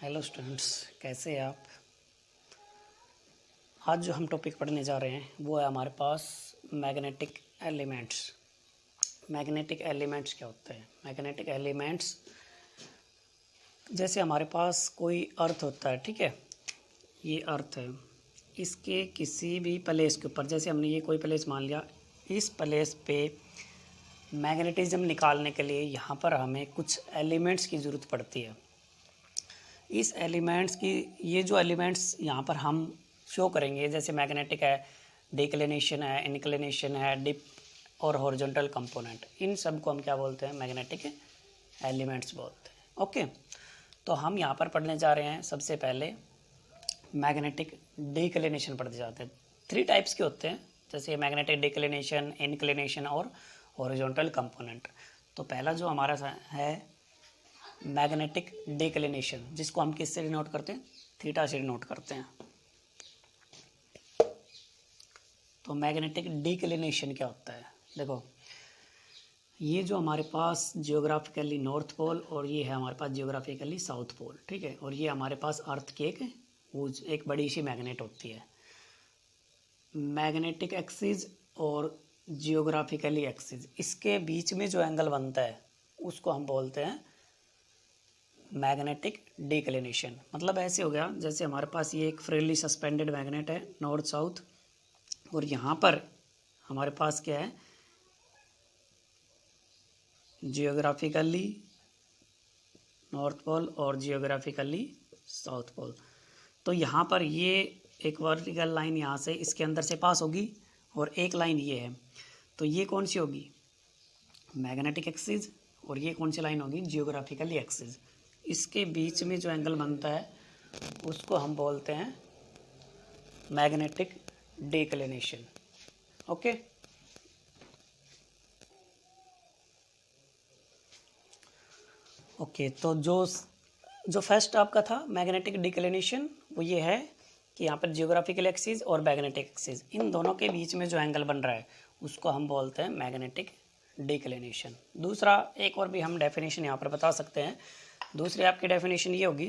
Hello students, कैसे हैं आप। आज जो हम टॉपिक पढ़ने जा रहे हैं वो है हमारे पास मैग्नेटिक एलिमेंट्स। मैग्नेटिक एलिमेंट्स क्या होते हैं? मैग्नेटिक एलिमेंट्स जैसे हमारे पास कोई अर्थ होता है, ठीक है। ये अर्थ है, इसके किसी भी प्लेस के ऊपर, जैसे हमने ये कोई प्लेस मान लिया, इस प्लेस पे मैग्नेटिज्म निकालने के लिए यहाँ पर हमें कुछ एलिमेंट्स की ज़रूरत पड़ती है। इस एलिमेंट्स की, ये जो एलिमेंट्स यहाँ पर हम शो करेंगे, जैसे मैग्नेटिक है, डिक्लिनेशन है, इंक्लिनेशन है, डिप और हॉरिजॉन्टल कंपोनेंट, इन सब को हम क्या बोलते हैं? मैग्नेटिक एलिमेंट्स बोलते हैं। ओके, तो हम यहाँ पर पढ़ने जा रहे हैं सबसे पहले मैग्नेटिक डिक्लिनेशन पढ़ते जाते हैं। 3 टाइप्स के होते हैं, जैसे मैग्नेटिक डिक्लिनेशन, इंक्लिनेशन और हॉरिजॉन्टल कंपोनेंट। तो पहला जो हमारा है मैग्नेटिक डिक्लिनेशन, जिसको हम किससे डिनोट करते हैं? थीटा से डिनोट करते हैं। तो मैग्नेटिक डिक्लिनेशन क्या होता है? देखो, ये जो हमारे पास जियोग्राफिकली नॉर्थ पोल और ये है हमारे पास जियोग्राफिकली साउथ पोल, ठीक है। और ये हमारे पास अर्थ की एक बड़ी सी मैग्नेट होती है। मैग्नेटिक एक्सिस और जियोग्राफिकली एक्सिस, इसके बीच में जो एंगल बनता है उसको हम बोलते हैं मैग्नेटिक डिक्लिनेशन। मतलब ऐसे हो गया, जैसे हमारे पास ये एक फ्रीली सस्पेंडेड मैग्नेट है नॉर्थ साउथ, और यहाँ पर हमारे पास क्या है? जियोग्राफिकली नॉर्थ पोल और जियोग्राफिकली साउथ पोल। तो यहाँ पर ये एक वर्टिकल लाइन यहाँ से इसके अंदर से पास होगी और एक लाइन ये है। तो ये कौन सी होगी? Magnetic axis. और ये कौन सी लाइन होगी? Geographically axis. इसके बीच में जो एंगल बनता है उसको हम बोलते हैं मैग्नेटिक डिक्लिनेशन। ओके, तो जो फर्स्ट आपका था मैग्नेटिक डिक्लिनेशन, वो ये है कि यहाँ पर जियोग्राफिकल एक्सिस और मैग्नेटिक एक्सिस, इन दोनों के बीच में जो एंगल बन रहा है उसको हम बोलते हैं मैग्नेटिक डिक्लिनेशन। दूसरा एक और भी हम डेफिनेशन यहाँ पर बता सकते हैं। दूसरी आपकी डेफिनेशन ये होगी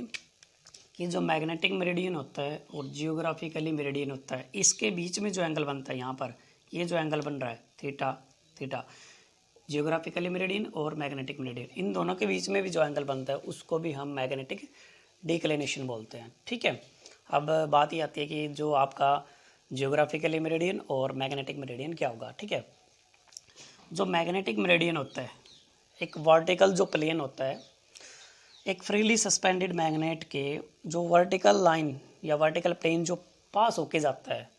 कि जो मैग्नेटिक मेरिडियन होता है और जियोग्राफिकली मेरिडियन होता है, इसके बीच में जो एंगल बनता है यहाँ पर, ये जो एंगल बन रहा है थीटा, जियोग्राफिकली मेरिडियन और मैग्नेटिक मेरिडियन, इन दोनों के बीच में भी जो एंगल बनता है उसको भी हम मैग्नेटिक डिक्लिनेशन बोलते हैं, ठीक है। अब बात ये आती है कि जो आपका जियोग्राफिकली मेरिडियन और मैग्नेटिक मेरिडियन क्या होगा, ठीक है। जो मैग्नेटिक मेरिडियन होता है, एक वर्टिकल जो प्लेन होता है, एक फ्रीली सस्पेंडेड मैग्नेट के जो वर्टिकल लाइन या वर्टिकल प्लेन जो पास होके जाता है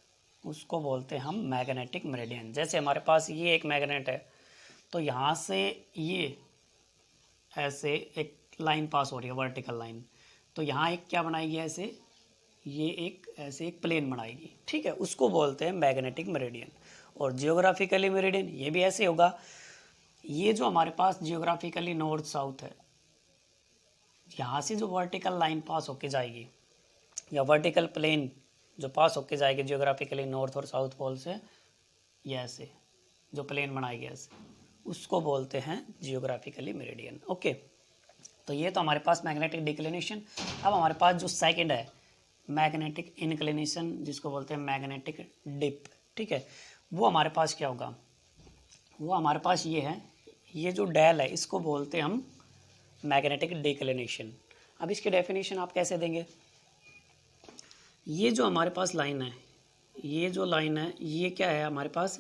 उसको बोलते हैं हम मैग्नेटिक मेरिडियन। जैसे हमारे पास ये एक मैग्नेट है, तो यहाँ से ये ऐसे एक लाइन पास हो रही है, वर्टिकल लाइन, तो यहाँ एक क्या बनाएगी? ऐसे ये एक ऐसे एक प्लेन बनाएगी, ठीक है, उसको बोलते हैं मैग्नेटिक मेरिडियन। और जियोग्राफिकली मेरिडियन ये भी ऐसे होगा। ये जो हमारे पास जियोग्राफिकली नॉर्थ साउथ है, यहाँ से जो वर्टिकल लाइन पास होके जाएगी या वर्टिकल प्लेन जो पास होके जाएगी जियोग्राफिकली नॉर्थ और साउथ पोल से, ये ऐसे जो प्लेन बनाएगी ऐसे, उसको बोलते हैं जियोग्राफिकली मेरिडियन। ओके, तो ये तो हमारे पास मैग्नेटिक डिक्लिनेशन। अब हमारे पास जो सेकंड है मैग्नेटिक इंक्लिनेशन, जिसको बोलते हैं मैग्नेटिक डिप, ठीक है। वो हमारे पास क्या होगा? वो हमारे पास ये है, ये जो डेल है इसको बोलते हैं हम मैग्नेटिक डिक्लिनेशन। अब इसकी डेफिनेशन आप कैसे देंगे? ये जो हमारे पास लाइन है, ये जो लाइन है, ये क्या है हमारे पास?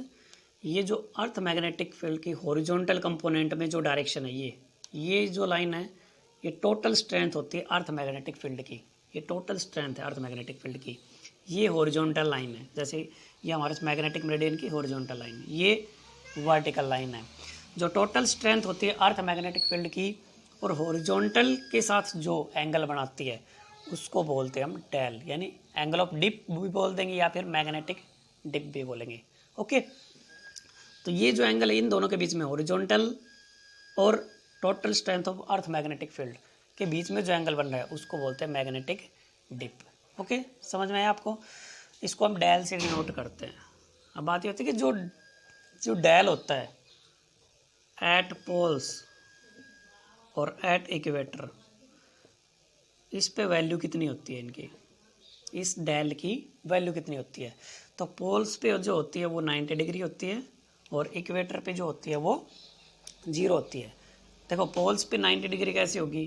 ये जो अर्थ मैग्नेटिक फील्ड की हॉरिजॉन्टल कंपोनेंट में जो डायरेक्शन है, ये जो लाइन है, ये टोटल स्ट्रेंथ होती है अर्थ मैग्नेटिक फील्ड की। ये टोटल स्ट्रेंथ है अर्थ मैग्नेटिक फील्ड की, ये हॉरिजॉन्टल लाइन है। जैसे ये हमारे मैग्नेटिक मेरिडियन की हॉरिजॉन्टल लाइन, ये वर्टिकल लाइन है। जो टोटल स्ट्रेंथ होती है अर्थ मैग्नेटिक फील्ड की और हॉरिजॉन्टल के साथ जो एंगल बनाती है उसको बोलते हैं हम डेल, यानी एंगल ऑफ डिप भी बोल देंगे या फिर मैग्नेटिक डिप भी बोलेंगे। ओके, तो ये जो एंगल है इन दोनों के बीच में, हॉरिजॉन्टल और total strength of earth magnetic field के बीच में जो एंगल बन रहा है उसको बोलते हैं मैग्नेटिक डिप। ओके, समझ में आया आपको? इसको हम डेल से डिनोट करते हैं। अब बात ये होती है कि जो डेल होता है एट पोल्स और एट इक्वेटर, इस पे वैल्यू कितनी होती है इनकी, इस डेल की वैल्यू कितनी होती है। तो पोल्स पे जो होती है वो 90 डिग्री होती है और इक्वेटर पे जो होती है वो 0 होती है। देखो पोल्स पे 90 डिग्री कैसे होगी,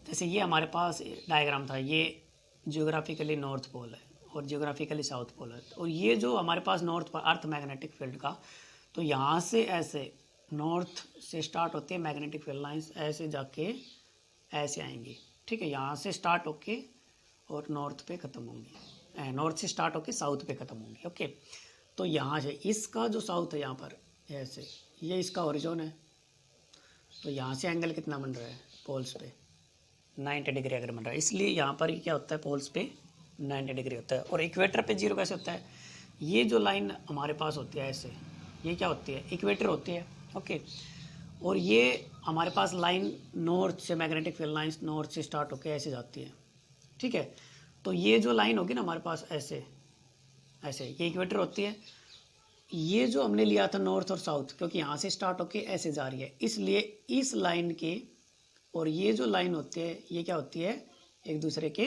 जैसे ये हमारे पास डायग्राम था, ये जियोग्राफिकली नॉर्थ पोल है और जियोग्राफिकली साउथ पोल है, और ये जो हमारे पास नॉर्थ पर अर्थ मैग्नेटिक फील्ड का, तो यहाँ से ऐसे नॉर्थ से स्टार्ट होती है मैग्नेटिक फील्ड लाइंस, ऐसे जाके ऐसे आएंगी, ठीक है, यहाँ से स्टार्ट होके और नॉर्थ पे ख़त्म होंगी, नॉर्थ से स्टार्ट होके साउथ पे ख़त्म होंगी। ओके, तो यहाँ से इसका जो साउथ है यहाँ पर ऐसे, ये इसका ओरिजिन है, तो यहाँ से एंगल कितना बन रहा है पोल्स पे 90 डिग्री अगर बन रहा है, इसलिए यहाँ पर क्या होता है पोल्स पे 90 डिग्री होता है। और इक्वेटर पे 0 कैसे होता है, ये जो लाइन हमारे पास होती है ऐसे, ये क्या होती है, इक्वेटर होती है। ओके, और ये हमारे पास लाइन नॉर्थ से, मैग्नेटिक फील्ड लाइंस नॉर्थ से स्टार्ट होकर ऐसे जाती है, ठीक है। तो ये जो लाइन होगी ना हमारे पास ऐसे ऐसे, ये इक्वेटर होती है। ये जो हमने लिया था नॉर्थ और साउथ, क्योंकि यहाँ से स्टार्ट होके ऐसे जा रही है, इसलिए इस लाइन के और ये जो लाइन होती है ये क्या होती है, एक दूसरे के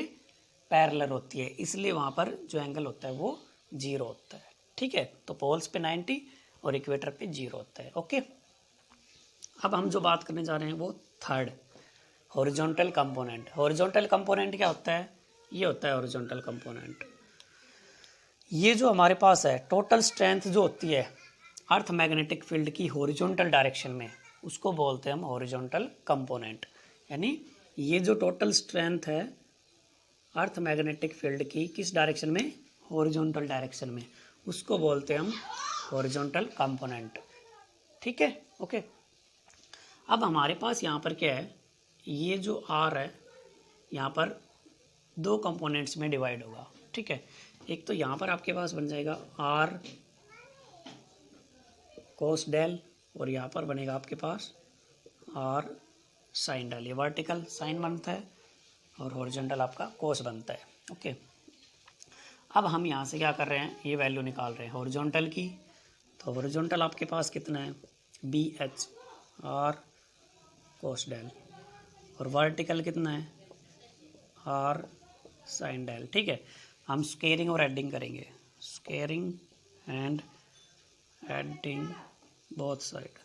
पैरेलल होती है, इसलिए वहाँ पर जो एंगल होता है वो 0 होता है, ठीक है। तो पोल्स पे 90 और इक्वेटर पे 0 होता है। ओके, अब हम जो बात करने जा रहे हैं वो third, horizontal component. Horizontal component क्या होता है, ये होता है हॉरिजॉन्टल कंपोनेंट। ये जो हमारे पास है टोटल स्ट्रेंथ जो होती है अर्थ मैग्नेटिक फील्ड की हॉरिजॉन्टल डायरेक्शन में, उसको बोलते हैं हम हॉरिजॉन्टल कंपोनेंट। यानी ये जो टोटल स्ट्रेंथ है अर्थ मैग्नेटिक फील्ड की किस डायरेक्शन में, हॉरिजॉन्टल डायरेक्शन में, उसको बोलते हैं हम हॉरिजॉन्टल कंपोनेंट, ठीक है। ओके, अब हमारे पास यहाँ पर क्या है, ये जो आर है यहाँ पर दो कंपोनेंट्स में डिवाइड होगा, ठीक है। एक तो यहाँ पर आपके पास बन जाएगा आर कोस डेल, और यहाँ पर बनेगा आपके पास आर साइन डेल। ये वर्टिकल साइन बनता है और हॉरिजॉन्टल आपका कोस बनता है। ओके, अब हम यहाँ से क्या कर रहे हैं, ये वैल्यू निकाल रहे हैं हॉरिजॉन्टल की। तो हॉरिजॉन्टल आपके पास कितना है, बी एच आर कोस डेल, और वर्टिकल कितना है, आर साइन डेल, ठीक है। हम स्केयरिंग और एडिंग करेंगे, squaring and adding both side,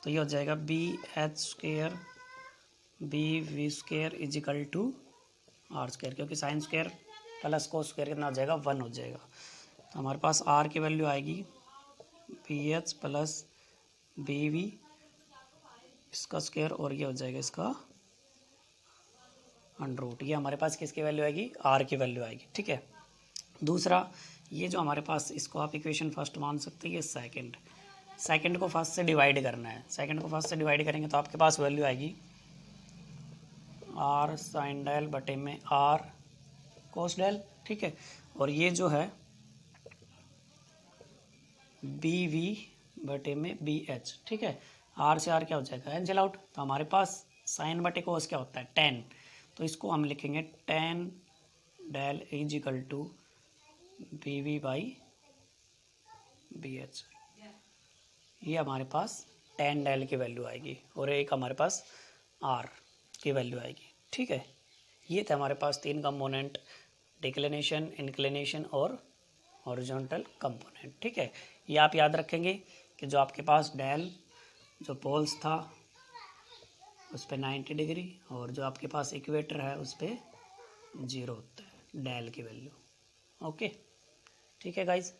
तो ये हो जाएगा B H square B V square is equal to R square, क्योंकि sine square plus cos square कितना हो जाएगा, 1 हो जाएगा। तो हमारे पास आर की वैल्यू आएगी B H plus B V इसका स्केयर, और ये हो जाएगा इसका अंडर रूट। ये हमारे पास किसकी वैल्यू आएगी, आर की वैल्यू आएगी, ठीक है। दूसरा, ये जो हमारे पास, इसको आप इक्वेशन फर्स्ट मान सकते हैं, ये सेकंड को फर्स्ट से डिवाइड करना है। सेकंड को फर्स्ट से डिवाइड करेंगे तो आपके पास वैल्यू आएगी आर साइन डेल बटे में आर कोस डेल, ठीक है। और ये जो है बी वी बटे में बी एच, ठीक है। आर से आर क्या हो जाएगा, कैंसिल आउट। तो हमारे पास साइन बटे कोस क्या होता है, टेन, तो इसको हम लिखेंगे tan del is equal to B V by B H. ये हमारे पास टेन डेल की वैल्यू आएगी और एक हमारे पास आर की वैल्यू आएगी, ठीक है। ये थे हमारे पास तीन कंपोनेंट, डिक्लिनेशन, इंक्लिनेशन और हॉरिजॉन्टल कंपोनेंट, ठीक है। ये आप याद रखेंगे कि जो आपके पास डेल जो पोल्स था उस पर 90 डिग्री, और जो आपके पास इक्वेटर है उस पर 0 होता है डेल की वैल्यू। ओके, ठीक है गाइज।